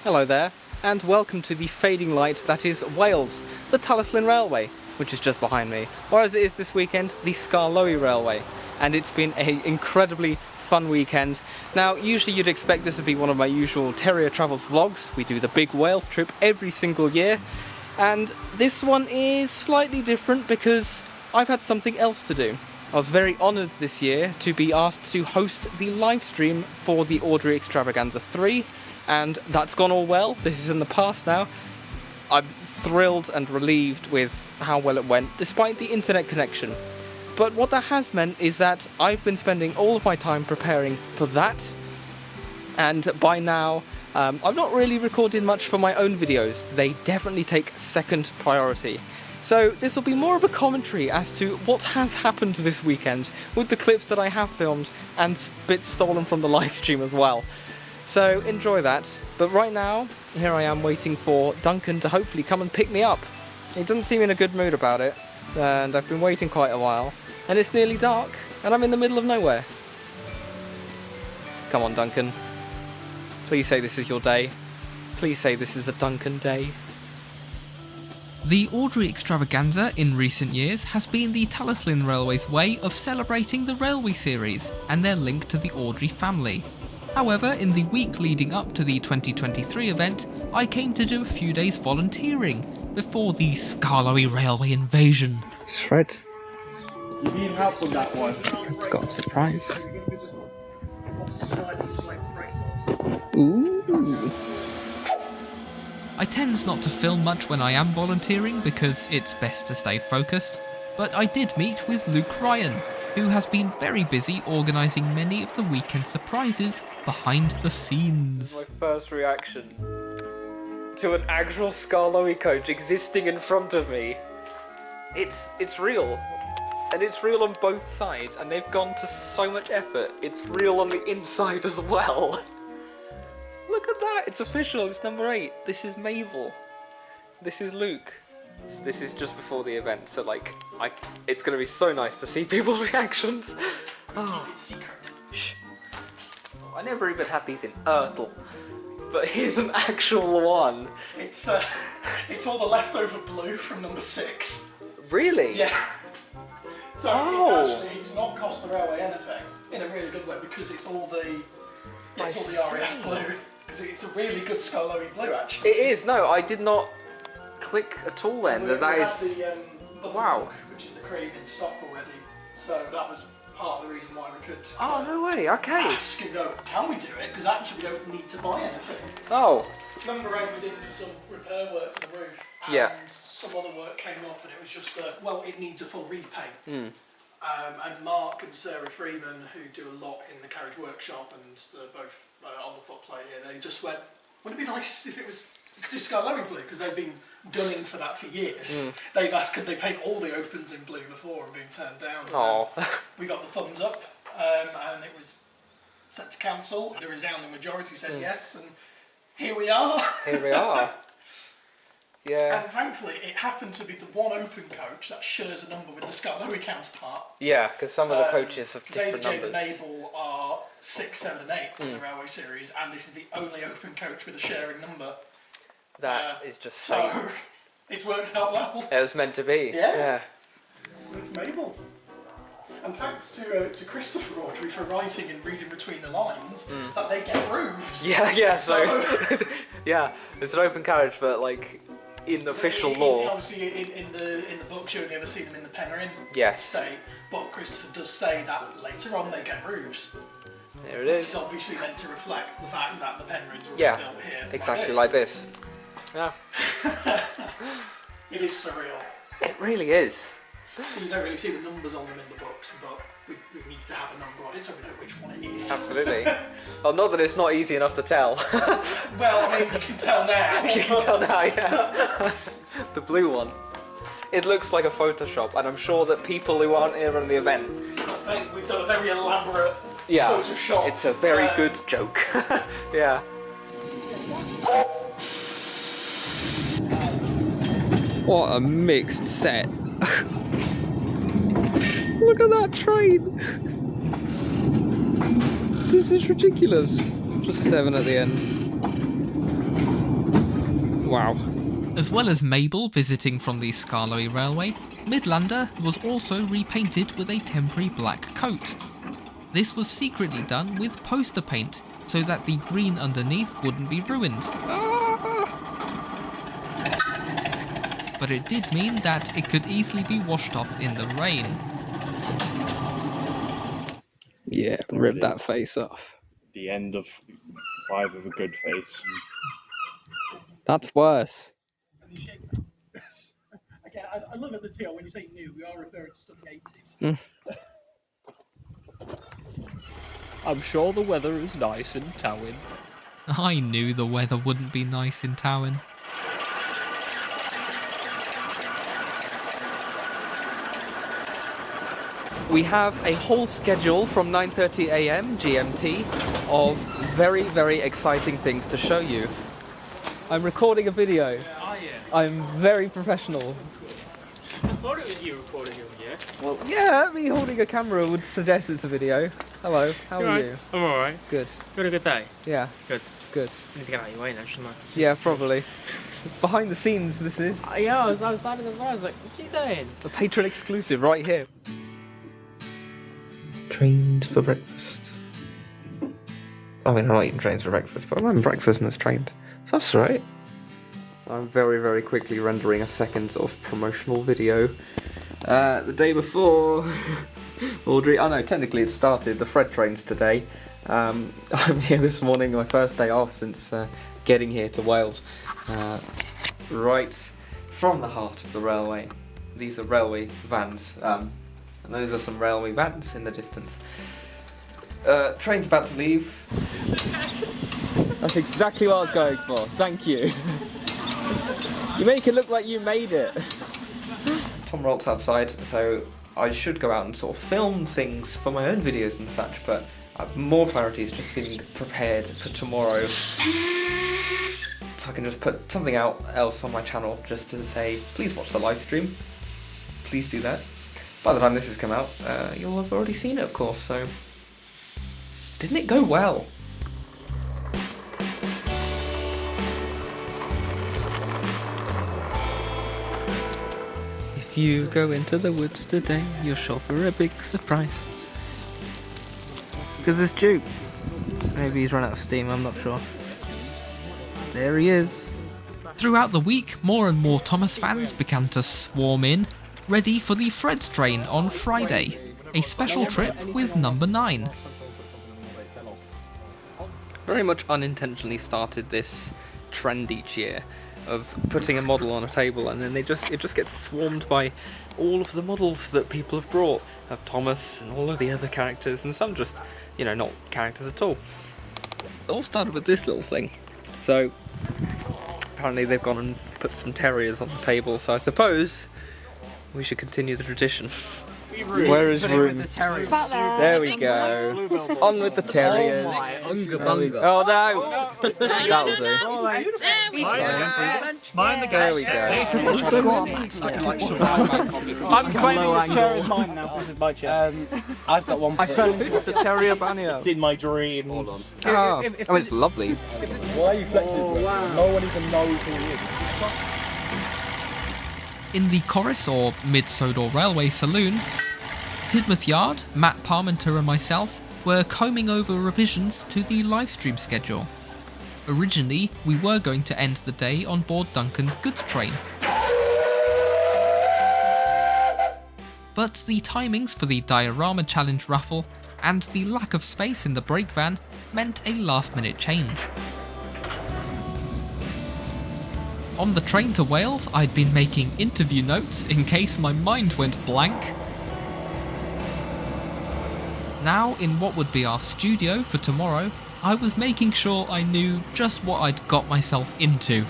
Hello there, and welcome to the fading light that is Wales, the Talyllyn Railway, which is just behind me, or as it is this weekend, the Skarloey Railway. And it's been an incredibly fun weekend. Now, usually you'd expect this to be one of my usual Terrier Travels vlogs. We do the big Wales trip every single year, and this one is slightly different because I've had something else to do. I was very honoured this year to be asked to host the live stream for the Awdry Extravaganza 3, and that's gone all well. This is in the past now. I'm thrilled and relieved with how well it went, despite the internet connection. But what that has meant is that I've been spending all of my time preparing for that, and by now I've not really recorded much for my own videos. They definitely take second priority. So this will be more of a commentary as to what has happened this weekend with the clips that I have filmed and bits stolen from the live stream as well. So enjoy that. But right now, here I am waiting for Duncan to hopefully come and pick me up. He doesn't seem in a good mood about it, and I've been waiting quite a while. And it's nearly dark, and I'm in the middle of nowhere. Come on, Duncan. Please say this is your day. Please say this is a Duncan day. The Awdry Extravaganza in recent years has been the Talyllyn Railway's way of celebrating the railway series and their link to the Awdry family. However, in the week leading up to the 2023 event, I came to do a few days volunteering before the Skarloey Railway invasion. Fred. You need help with that one. It's got a surprise. Ooh. I tend not to film much when I am volunteering because it's best to stay focused, but I did meet with Luke Ryan, who has been very busy organising many of the weekend surprises behind the scenes. My first reaction to an actual Skarloey coach existing in front of me. It's real. And it's real on both sides, and they've gone to so much effort. It's real on the inside as well. Look at that, it's official, it's number 8. This is Mabel. This is Luke. This is just before the event, so like, it's gonna be so nice to see people's reactions. Oh. Keep it secret. Shh. I never even had these in Ertl. But here's an actual one. It's all the leftover blue from number 6. Really? Yeah. So it's not cost the railway anything in a really good way because it's all the RAF blue. Because it's a really good Skarloey blue actually. It is. No, I did not click at all then. We that had is. the Wow. Book, which is the cream in stock already. So that was part of the reason why we could. Oh no way. Okay. Ask and go, can we do it? Because actually we don't need to buy anything. Oh. Number 8 was in for some repair work to the roof, and some other work came up, and it was just it needs a full repaint. Mm. And Mark and Sarah Freeman, who do a lot in the carriage workshop, and they're both on the footplate here, they just went, wouldn't it be nice if it was just Skarloey blue? Because they've been gunning for that for years. They've asked could they paint all the opens in blue before and been turned down. Oh. We got the thumbs up, and it was sent to council. The resounding majority said yes, and here we are. Here we are. Yeah. And thankfully, it happened to be the one open coach that shares a number with the Skarloey counterpart. Yeah, because some of the coaches have different Jade numbers. and Mabel are 6, 7 and 8 in the railway series, and this is the only open coach with a sharing number. That is just so. It's worked out well. It was meant to be. Yeah. It's Mabel. And thanks to Christopher Awdry for writing and reading between the lines that they get roofs. Yeah. So yeah, it's an open carriage, but like in official law. Obviously, in the books, you only ever see them in the Penryn state. But Christopher does say that later on they get roofs. There it is. Which is obviously meant to reflect the fact that the Penryns were built here. Exactly like this. Yeah. It is surreal. It really is. So you don't really see the numbers on them in the books, but we need to have a number on it so we know which one it is. Absolutely. Well, not that it's not easy enough to tell. Well, I mean, you can tell now. You can tell now, yeah. The blue one. It looks like a Photoshop, and I'm sure that people who aren't here on the event... I think we've done a very elaborate Photoshop. It's a very good joke. Yeah. What a mixed set. Look at that train! This is ridiculous. Just 7 at the end. Wow. As well as Mabel visiting from the Skarloey Railway, Midlander was also repainted with a temporary black coat. This was secretly done with poster paint, so that the green underneath wouldn't be ruined. But it did mean that it could easily be washed off in the rain. Yeah, rip that face off. The end of 5 of a good face. That's worse. Okay, I love at the TL when you say new, we are referring to stuff in the 80s. I'm sure the weather is nice in Tallinn. I knew the weather wouldn't be nice in Tallinn. We have a whole schedule from 9:30 AM GMT of very, very exciting things to show you. I'm recording a video. I'm very professional. I thought it was you recording over here. Well, yeah, me holding a camera would suggest it's a video. Hello, how are you? I'm alright. Good. You had a good day? Yeah, Good. good. I need to get out of your way now, shouldn't I? Yeah, probably. Behind the scenes, this is Yeah, I was outside of the bar. I was like, what are you doing? a patron exclusive right here. Trains for breakfast. I mean, I'm not eating trains for breakfast, but I'm having breakfast and it's trained. So that's right. I'm very, very quickly rendering a second sort of promotional video. The day before, Awdry, oh no, technically it started, the Fred train's today. I'm here this morning, my first day off since getting here to Wales. Right from the heart of the railway. These are railway vans, and those are some railway vans in the distance. Train's about to leave. That's exactly what I was going for, thank you. You make it look like you made it. Tom Rolt's outside, so I should go out and sort of film things for my own videos and such, but I have more priorities just feeling prepared for tomorrow. So I can just put something out else on my channel just to say, please watch the live stream. Please do that. By the time this has come out, you'll have already seen it, of course, so... Didn't it go well? If you go into the woods today, you're sure for a big surprise. Because it's Duke. Maybe he's run out of steam, I'm not sure. There he is. Throughout the week, more and more Thomas fans began to swarm in, ready for the Fred train on Friday, a special trip with number 9. Very much unintentionally started this trend each year of putting a model on a table and then it just gets swarmed by all of the models that people have brought of Thomas and all of the other characters, and some just, you know, not characters at all. It all started with this little thing. So apparently they've gone and put some terriers on the table, so I suppose we should continue the tradition. Where is room? There we go. On with the terriers. Oh no! That'll do. Mind the There we go. I'm claiming this chair is mine now. This is my chair. I've got one. I fell into the terrier banio. It's in my dreams. Oh, I mean, it's lovely. Why are you flexing into it? No one even knows who he is. In the Chorus, or Mid-Sodor Railway Saloon, Tidmouth Yard, Matt Parmenter and myself were combing over revisions to the livestream schedule. Originally, we were going to end the day on board Duncan's goods train. But the timings for the Diorama Challenge raffle and the lack of space in the brake van meant a last-minute change. On the train to Wales, I'd been making interview notes in case my mind went blank. Now, in what would be our studio for tomorrow, I was making sure I knew just what I'd got myself into.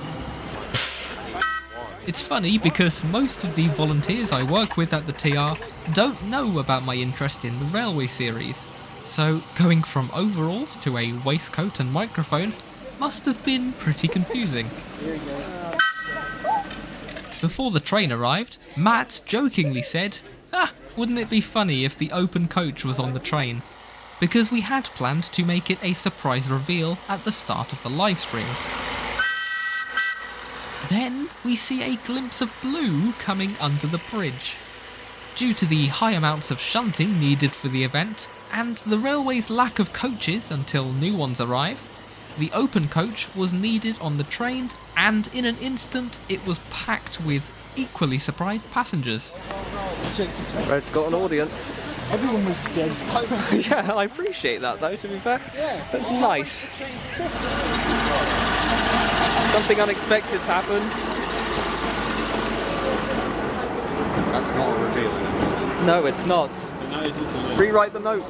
It's funny because most of the volunteers I work with at the TR don't know about my interest in the railway series, so going from overalls to a waistcoat and microphone must have been pretty confusing. Before the train arrived, Matt jokingly said, wouldn't it be funny if the open coach was on the train? Because we had planned to make it a surprise reveal at the start of the livestream. Then we see a glimpse of blue coming under the bridge. Due to the high amounts of shunting needed for the event, and the railway's lack of coaches until new ones arrive, the open coach was needed on the train, and in an instant it was packed with equally surprised passengers. Red's got an audience. Everyone was dead silent. Yeah, I appreciate that though, to be fair. Yeah. That's nice. Something unexpected's happened. That's not a reveal. No, it's not. That is the solution. Rewrite the notes.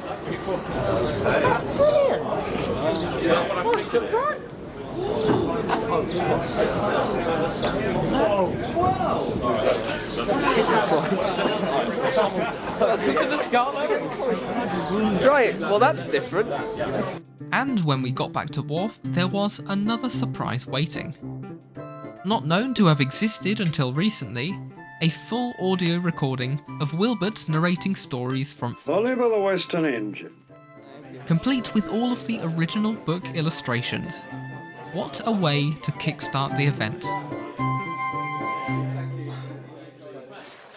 Brilliant! Oh, surprise! Right, well that's different. And when we got back to Wharf, there was another surprise waiting. Not known to have existed until recently, a full audio recording of Wilbert narrating stories from Oliver the Western Engine. complete with all of the original book illustrations. What a way to kickstart the event.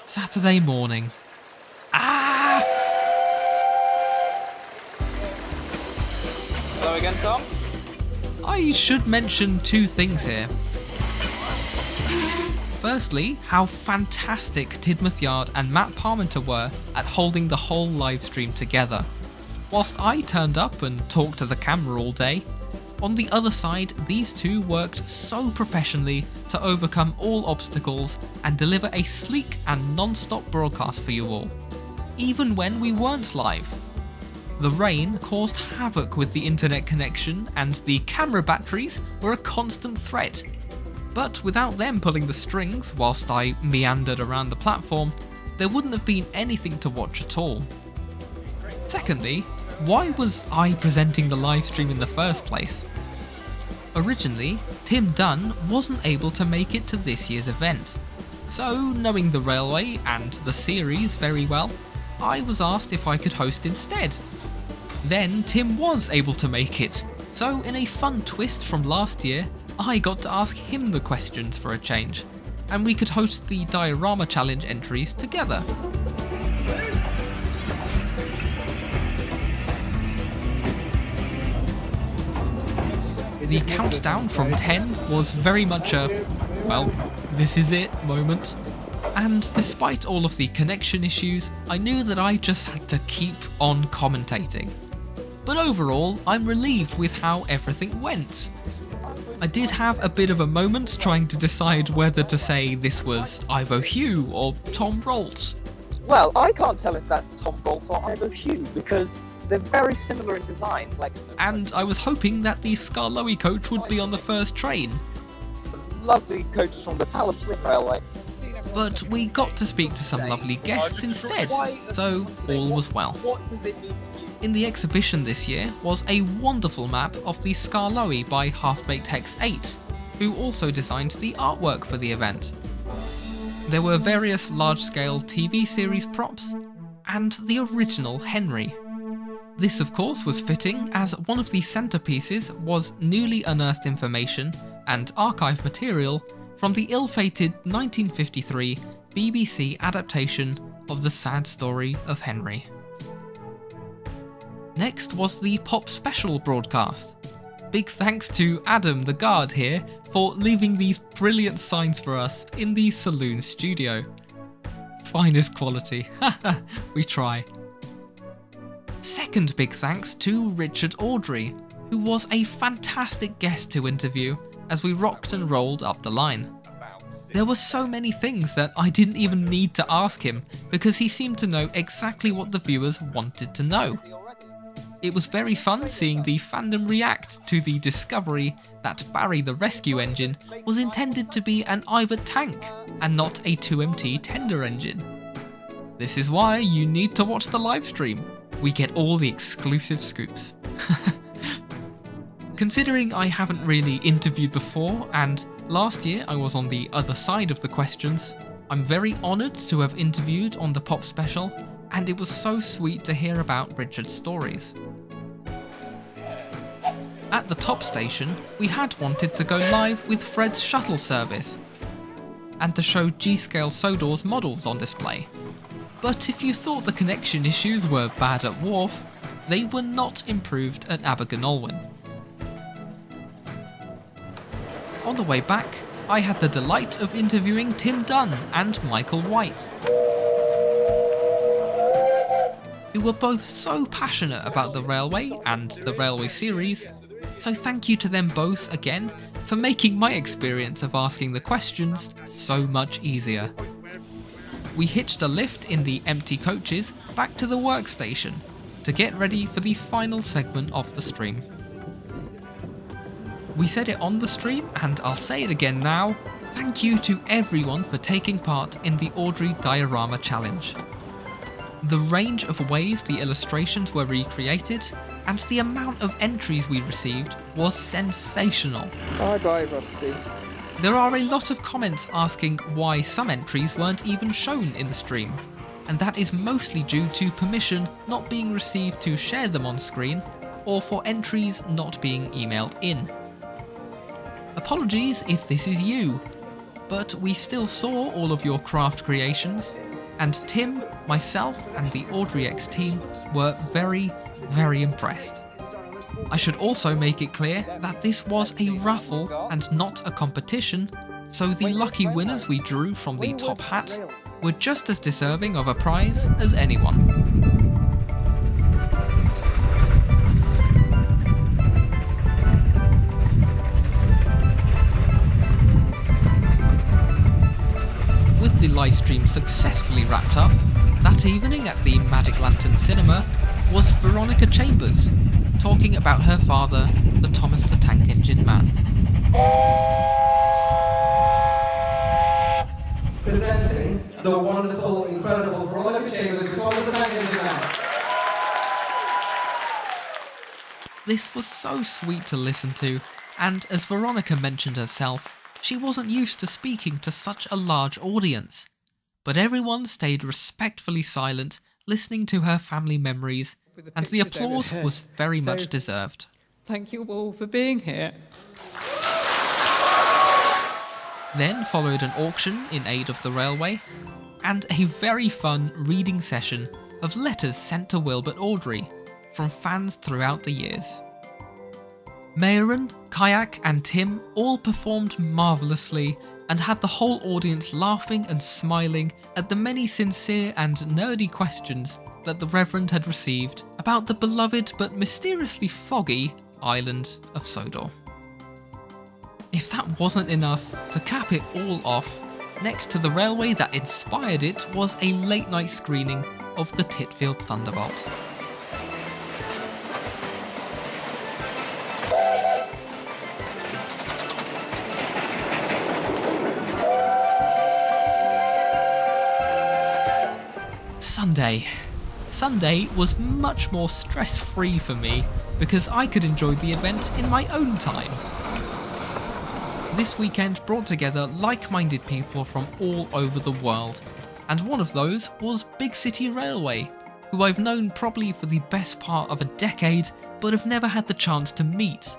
Saturday morning. Hello again, Tom. I should mention two things here. Firstly, how fantastic Tidmouth Yard and Matt Parmenter were at holding the whole live stream together. Whilst I turned up and talked to the camera all day, on the other side these two worked so professionally to overcome all obstacles and deliver a sleek and non-stop broadcast for you all, even when we weren't live. The rain caused havoc with the internet connection and the camera batteries were a constant threat. But without them pulling the strings whilst I meandered around the platform, there wouldn't have been anything to watch at all. Secondly, why was I presenting the livestream in the first place? Originally, Tim Dunn wasn't able to make it to this year's event. So, knowing the railway and the series very well, I was asked if I could host instead. Then Tim was able to make it, so in a fun twist from last year, I got to ask him the questions for a change, and we could host the Diorama Challenge entries together. The countdown from 10 was very much a, well, this is it moment. And despite all of the connection issues, I knew that I just had to keep on commentating. But overall, I'm relieved with how everything went. I did have a bit of a moment trying to decide whether to say this was Ivo Hugh or Tom Roltz. Well, I can't tell if that's Tom Roltz or Ivo Hugh because they're very similar in design. And I was hoping that the Skarloey coach would be on the first train. Lovely coaches from the Talyllyn Railway. But we got to speak to some lovely guests instead, so all was well. What does it mean to you? In the exhibition this year was a wonderful map of the Skarloey by Half-Baked Hex 8, who also designed the artwork for the event. There were various large-scale TV series props, and the original Henry. This of course was fitting, as one of the centerpieces was newly unearthed information and archive material from the ill-fated 1953 BBC adaptation of The Sad Story of Henry. Next was the Pop Special broadcast. Big thanks to Adam the guard here for leaving these brilliant signs for us in the saloon studio. Finest quality, haha, we try. Second big thanks to Rev.W.Awdry, who was a fantastic guest to interview as we rocked and rolled up the line. There were so many things that I didn't even need to ask him because he seemed to know exactly what the viewers wanted to know. It was very fun seeing the fandom react to the discovery that Barry the rescue engine was intended to be an Iver tank and not a 2MT tender engine. This is why you need to watch the live stream. We get all the exclusive scoops. Considering I haven't really interviewed before, and last year I was on the other side of the questions, I'm very honoured to have interviewed on the Pop Special, and it was so sweet to hear about Richard's stories. At the top station, we had wanted to go live with Fred's shuttle service, and to show G-scale Sodor's models on display. But if you thought the connection issues were bad at Wharf, they were not improved at Abergynolwyn. On the way back, I had the delight of interviewing Tim Dunn and Michael White, who were both so passionate about the railway and the railway series, so thank you to them both again for making my experience of asking the questions so much easier. We hitched a lift in the empty coaches back to the workstation to get ready for the final segment of the stream. We said it on the stream, and I'll say it again now, thank you to everyone for taking part in the Awdry Diorama Challenge. The range of ways the illustrations were recreated, and the amount of entries we received was sensational. Bye bye, Rusty. There are a lot of comments asking why some entries weren't even shown in the stream, and that is mostly due to permission not being received to share them on screen, or for entries not being emailed in. Apologies if this is you, but we still saw all of your craft creations, and Tim, myself and the Awdry Ex team were very, very impressed. I should also make it clear that this was a raffle and not a competition, so the lucky winners we drew from the top hat were just as deserving of a prize as anyone. With the livestream successfully wrapped up, that evening at the Magic Lantern Cinema was Veronica Chambers, talking about her father, the Thomas the Tank Engine Man. Presenting the wonderful, incredible Veronica Chambers, the Thomas the Tank Engine Man. This was so sweet to listen to, and as Veronica mentioned herself, she wasn't used to speaking to such a large audience. But everyone stayed respectfully silent, listening to her family memories, and the applause was very much deserved. Thank you all for being here. Then followed an auction in aid of the railway, and a very fun reading session of letters sent to Rev.W.Awdry from fans throughout the years. Mayron, Kayak and Tim all performed marvellously and had the whole audience laughing and smiling at the many sincere and nerdy questions that the Reverend had received about the beloved but mysteriously foggy island of Sodor. If that wasn't enough, to cap it all off, next to the railway that inspired it was a late night screening of the Titfield Thunderbolt. Sunday was much more stress-free for me because I could enjoy the event in my own time. This weekend brought together like-minded people from all over the world, and one of those was Big City Railway, who I've known probably for the best part of a decade but have never had the chance to meet.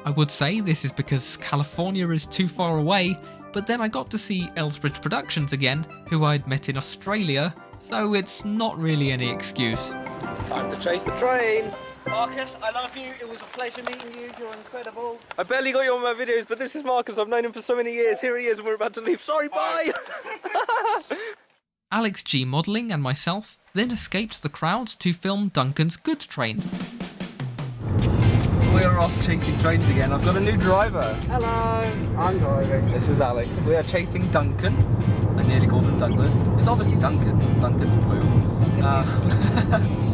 I would say this is because California is too far away, but then I got to see Elsbridge Productions again, who I'd met in Australia, so it's not really any excuse. Time to chase the train! Marcus, I love you. It was a pleasure meeting you. You're incredible. I barely got you on my videos, but this is Marcus. I've known him for so many years. Here he is, and we're about to leave. Sorry, bye! Alex G Modelling and myself then escaped the crowd to film Duncan's goods train. We're off chasing trains again. I've got a new driver. Hello, I'm driving. This is Alex. We are chasing Duncan. I nearly called him Douglas. It's obviously Duncan. Duncan's blue.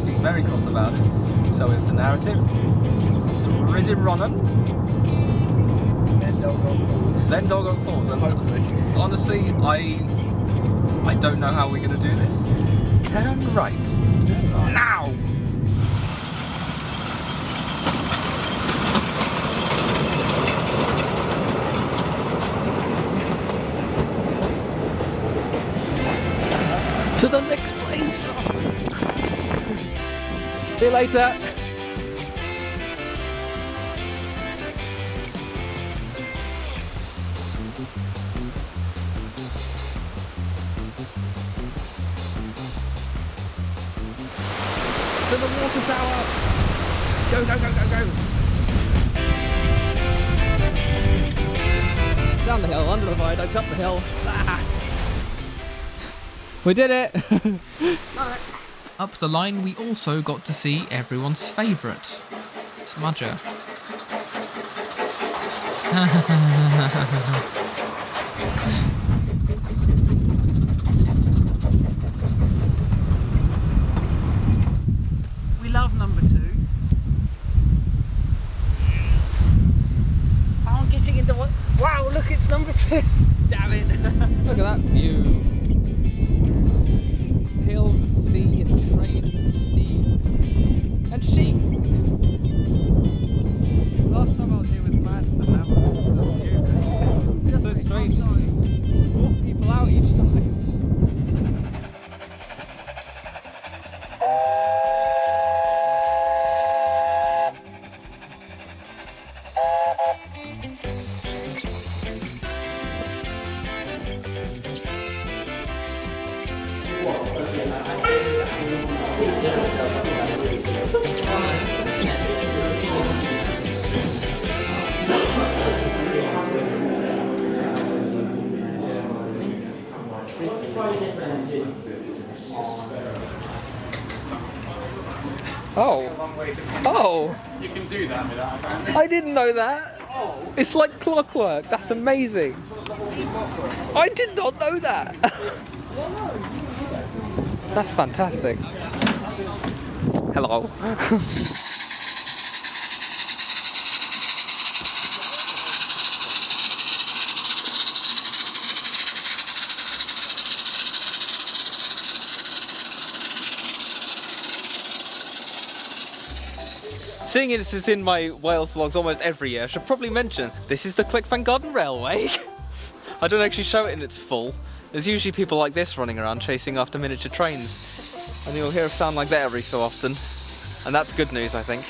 He's very cross about it. So is the narrative. Ready running. Then Doggo Falls. Then Doggo Falls. And hopefully. Honestly, I don't know how we're going to do this. Turn right. Now! To the next place. See you later. To the water tower! Go, go, go, go, go! Down the hill, under the viaduct, up the hill. Ah. We did it! Up the line, we also got to see everyone's favourite, Smudger. We love number 2. Oh, I'm getting into one. Wow, look, it's number 2. Damn it. Look at that view. Hills and sea and trains and steam. And sheep. Last time I was here with Matt and now it's so strange. Walk people out each time. Oh. Oh. You can do that without I didn't know that. It's like clockwork. That's amazing. I did not know that. That's fantastic. Hello. Seeing as it's in my Wales vlogs almost every year, I should probably mention this is the Van Garden Railway. I don't actually show it in its full. There's usually people like this running around chasing after miniature trains, and you'll hear a sound like that every so often, and that's good news, I think.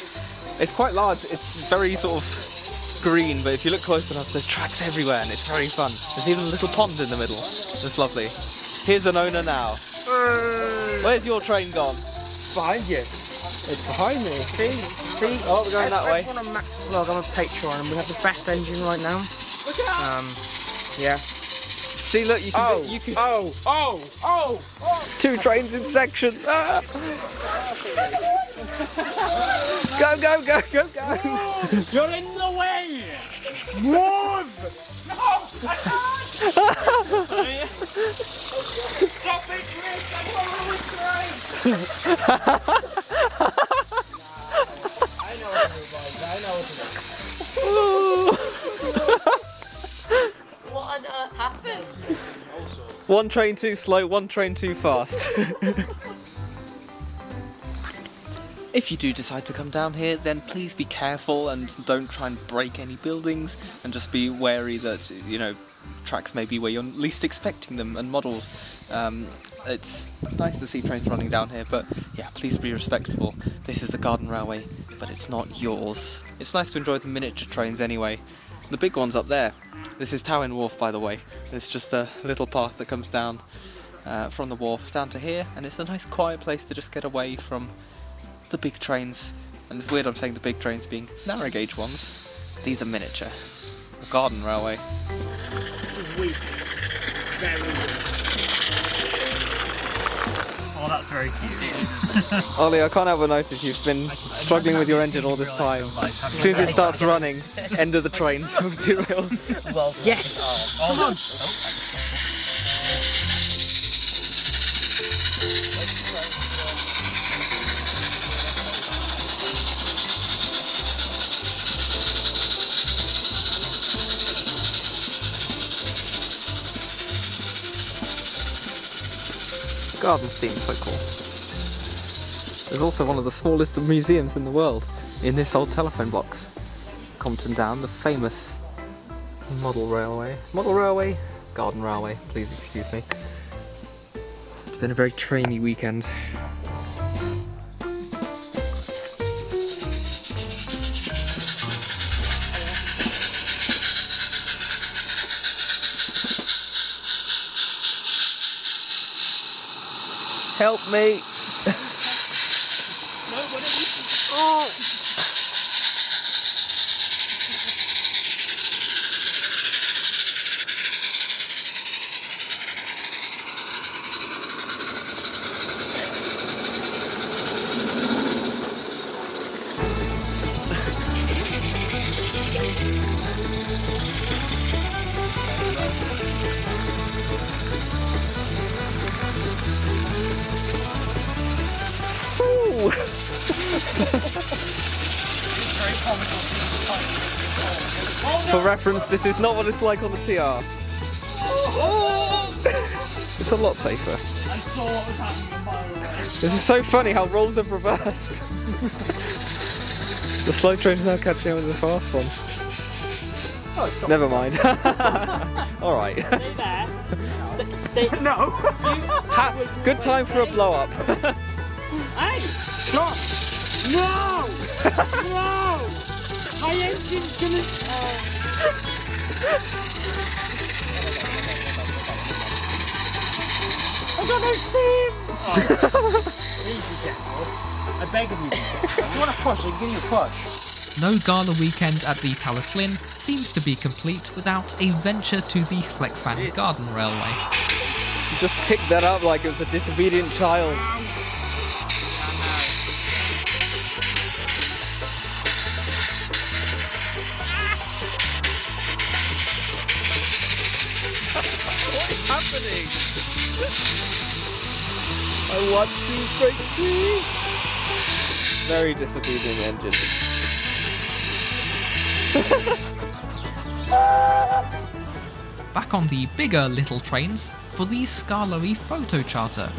It's quite large, it's very sort of green, but if you look close enough there's tracks everywhere and it's very fun. There's even a little pond in the middle. It's lovely. Here's an owner now. Where's your train gone? Behind you. It's behind me. See? Oh, we're going that way. Everyone on Matt's vlog, I'm a Patreon, and we have the best engine right now. Look out! Yeah. See, look, you can. You can. Oh! 2 trains in section. Ah. Go, go, go, go, go! You're in the way! Move! No! I can't! Stop it, Chris! I'm following train! I know what to do, boys. I know what to do. What on earth happened? One train too slow, one train too fast. If you do decide to come down here, then please be careful and don't try and break any buildings, and just be wary that, you know, tracks may be where you're least expecting them, and models. It's nice to see trains running down here, but yeah, please be respectful. This is a garden railway, but it's not yours. It's nice to enjoy the miniature trains anyway. The big one's up there. This is Talyllyn Wharf, by the way. It's just a little path that comes down from the wharf down to here, and it's a nice quiet place to just get away from the big trains. And it's weird I'm saying the big trains being narrow gauge ones. These are miniature. A garden railway. This is weak. Very weak. Oh, that's very cute. Ollie, I can't help but notice you've been struggling with your engine all this time. As soon as it starts running, end of the train, so 2 wheels. Well, Yes! Come on! Garden steam's so cool. There's also one of the smallest museums in the world in this old telephone box. Compton Down, the famous model railway. Model railway? Garden railway, please excuse me. It's been a very trainy weekend. Help me! very comical to the time. For reference, this is not what it's like on the TR. It's a lot safer. I saw what was happening a mile away. This is so funny how roles have reversed. The slow train's now catching up with the fast one. Oh, it's not. Never mind. Alright. Stay there. Stay. No! Good time for a blow up. Hey! Stop! No! No! My engine's gonna. I got no steam! Please be careful. I beg of you. If you want to push, I can give you a push. No gala weekend at the Talyllyn seems to be complete without a venture to the Llekfan Garden Railway. You just picked that up like it was a disobedient child. What is happening? I want to break free. Very disobedient engine. Back on the bigger little trains for the Skarloey photo charter.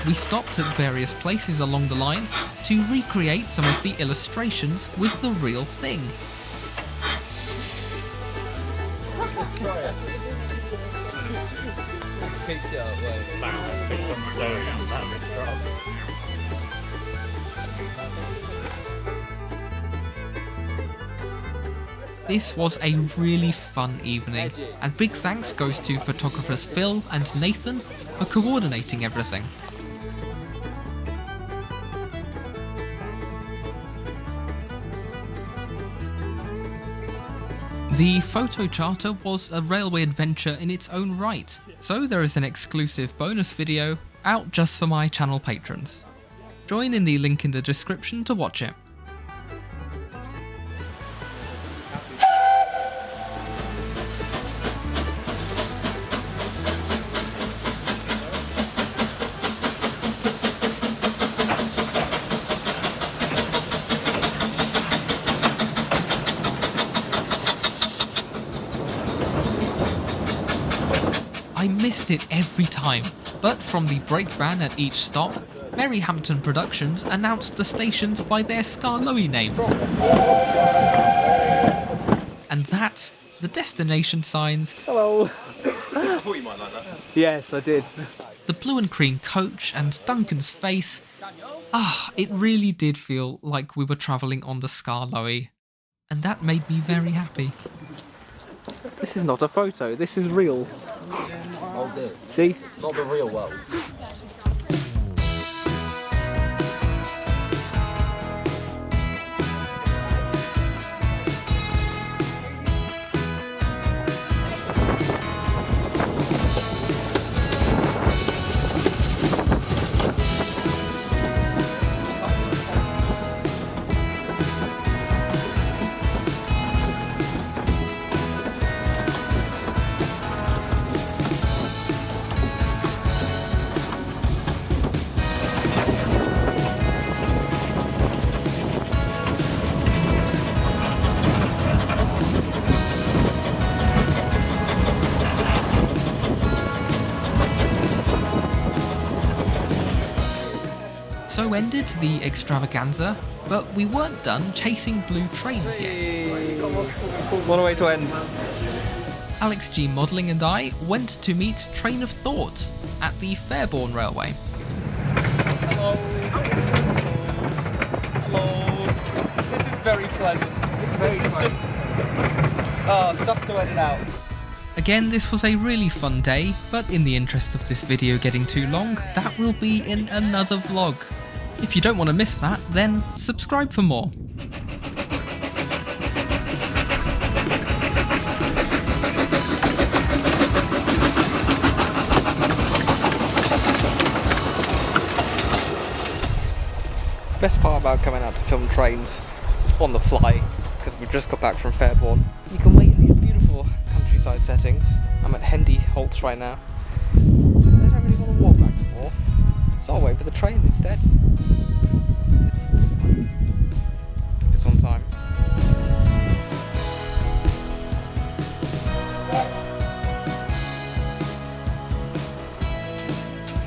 We stopped at various places along the line to recreate some of the illustrations with the real thing. This was a really fun evening, and big thanks goes to photographers Phil and Nathan for coordinating everything. The photo charter was a railway adventure in its own right, so there is an exclusive bonus video out just for my channel patrons. Join in the link in the description to watch it. I missed it every time, but from the brake van at each stop, Merryhampton Productions announced the stations by their Skarloey names. And that, the destination signs. Hello. I thought you might like that. Yes, I did. The blue and cream coach and Duncan's face. It really did feel like we were travelling on the Skarloey. And that made me very happy. This is not a photo, this is real. Oh dear. See? Not the real world. So ended the extravaganza, but we weren't done chasing blue trains yet. What a way to end. Alex G Modelling and I went to meet Train of Thought at the Fairbourne Railway. Hello. Hello. This is very pleasant. This is just stuff to edit out. Again, this was a really fun day, but in the interest of this video getting too long, that will be in another vlog. If you don't want to miss that, then subscribe for more. Best part about coming out to film trains on the fly, because we just got back from Fairbourne, you can wait in these trackside settings. I'm at Hendy Holts right now. I don't really want to walk back to Wharf, so I'll wait for the train instead. It's fun. If it's on time.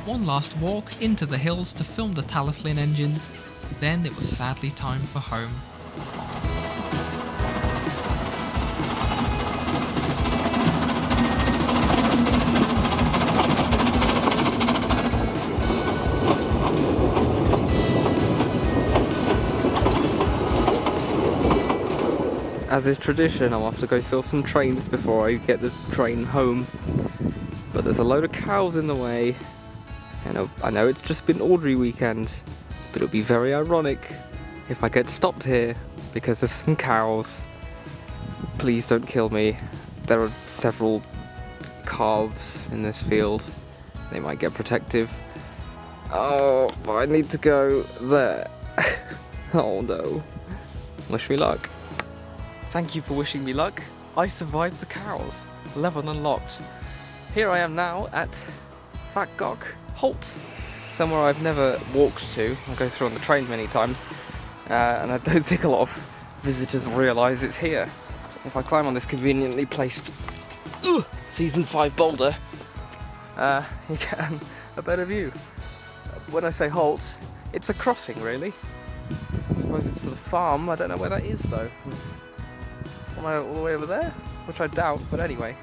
One last walk into the hills to film the Talyllyn engines, then it was sadly time for home. As is tradition, I'll have to go fill some trains before I get the train home. But there's a load of cows in the way. I know it's just been Awdry weekend, but it'll be very ironic if I get stopped here because of some cows. Please don't kill me. There are several calves in this field. They might get protective. Oh, but I need to go there. Oh no. Wish me luck. Thank you for wishing me luck. I survived the cows. Level unlocked. Here I am now at Fatgok Holt, somewhere I've never walked to. I go through on the train many times, and I don't think a lot of visitors realise it's here. If I climb on this conveniently placed Season 5 boulder, you get a better view. When I say halt, it's a crossing really. I suppose it's for the farm, I don't know where that is though. Am I all the way over there? Which I doubt, but anyway.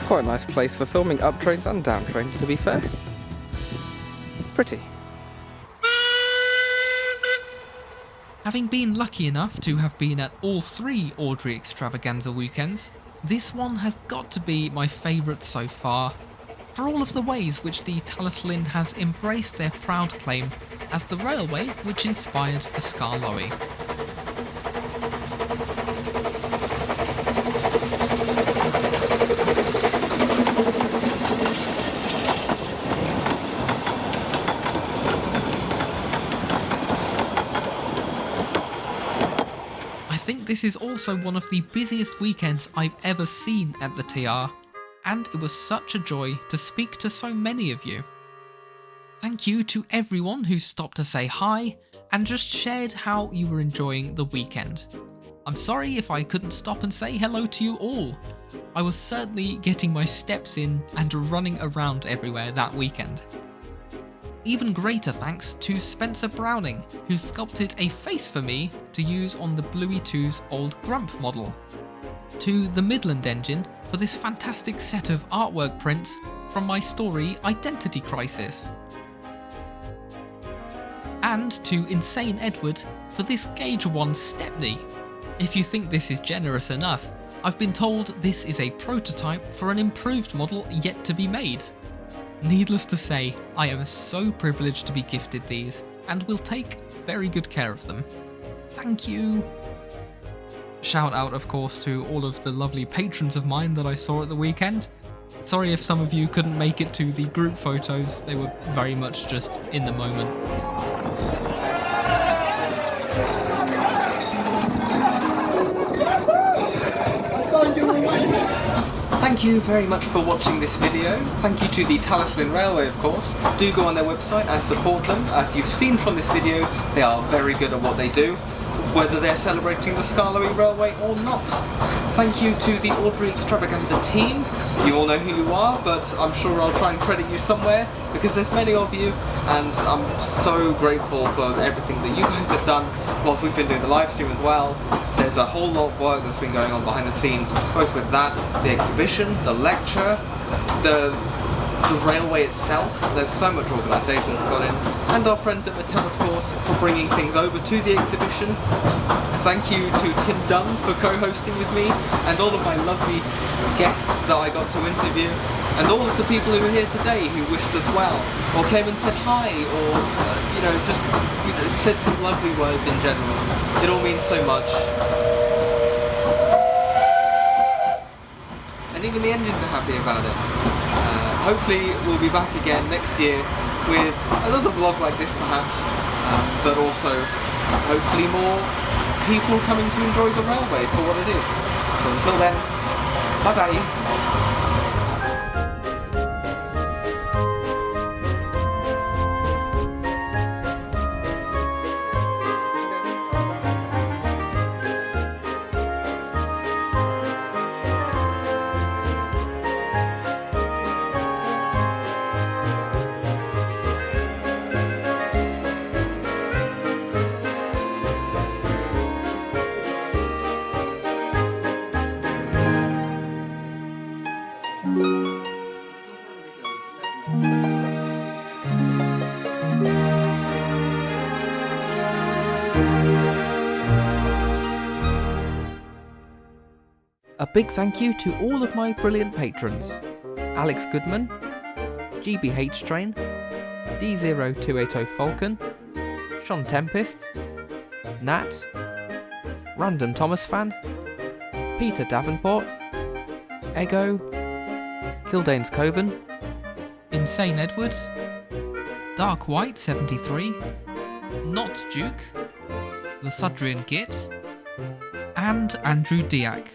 Quite a nice place for filming up trains and down trains, to be fair. Pretty. Having been lucky enough to have been at all 3 Awdry Extravaganza weekends, this one has got to be my favourite so far, for all of the ways which the Talyllyn has embraced their proud claim as the railway which inspired the Skarloey. This is also one of the busiest weekends I've ever seen at the TR, and it was such a joy to speak to so many of you. Thank you to everyone who stopped to say hi and just shared how you were enjoying the weekend. I'm sorry if I couldn't stop and say hello to you all. I was certainly getting my steps in and running around everywhere that weekend. Even greater thanks to Spencer Browning, who sculpted a face for me to use on the Bluey 2's old Grump model. To the Midland engine for this fantastic set of artwork prints from my story Identity Crisis. And to Insane Edward for this Gauge 1 Stepney. If you think this is generous enough, I've been told this is a prototype for an improved model yet to be made. Needless to say, I am so privileged to be gifted these, and will take very good care of them. Thank you! Shout out, of course, to all of the lovely patrons of mine that I saw at the weekend. Sorry if some of you couldn't make it to the group photos, they were very much just in the moment. Thank you very much for watching this video. Thank you to the Talyllyn Railway, of course. Do go on their website and support them. As you've seen from this video, they are very good at what they do, whether they're celebrating the Skarloey Railway or not. Thank you to the Awdry Extravaganza team. You all know who you are, but I'm sure I'll try and credit you somewhere, because there's many of you, and I'm so grateful for everything that you guys have done whilst we've been doing the live stream as well. There's a whole lot of work that's been going on behind the scenes, both with that, the exhibition, the lecture, the railway itself. There's so much organisation that's got in, and our friends at Mattel, of course, for bringing things over to the exhibition. Thank you to Tim Dunn for co-hosting with me, and all of my lovely guests that I got to interview, and all of the people who were here today who wished us well, or came and said hi, or just said some lovely words in general. It all means so much. And even the engines are happy about it. hopefully we'll be back again next year with another vlog like this perhaps, but also hopefully more people coming to enjoy the railway for what it is. So until then, bye bye. A big thank you to all of my brilliant patrons: Alex Goodman, GBH Train, D0280 Falcon, Sean Tempest, Nat, Random Thomas Fan, Peter Davenport, Ego, Kildane's Coven, Insane Edward, Dark White 73, Not Duke, The Sudrian Git, and Andrew Diak.